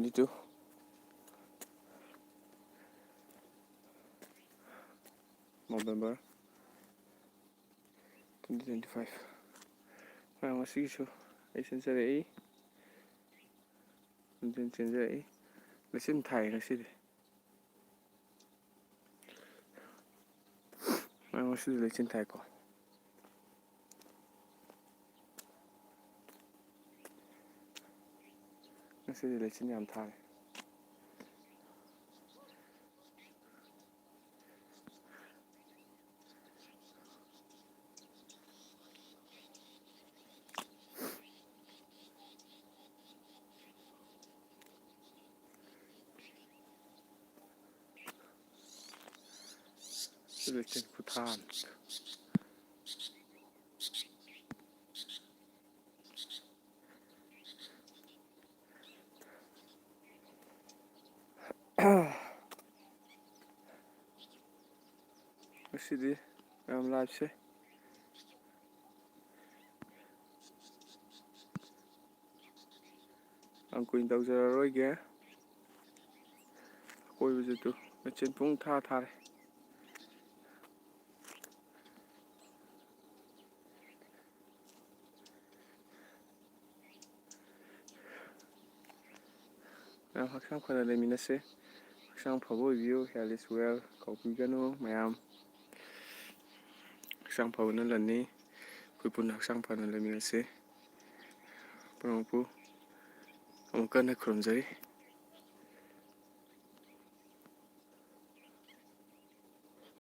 2022 November 2025 ngasigisu ay sincerely sincerely listen thai ngasi ngasi listen thai ko ngasi listen yam thai listen Bhutan ngasi yam live se ang kuin tawjararoige koibujutu machin pung tha thare hak상 fana leminase hak상 phabo view health is well copy gano mayam hak상 phabo na lani pupun hak상 fana leminase prongpu amukan na khurumjari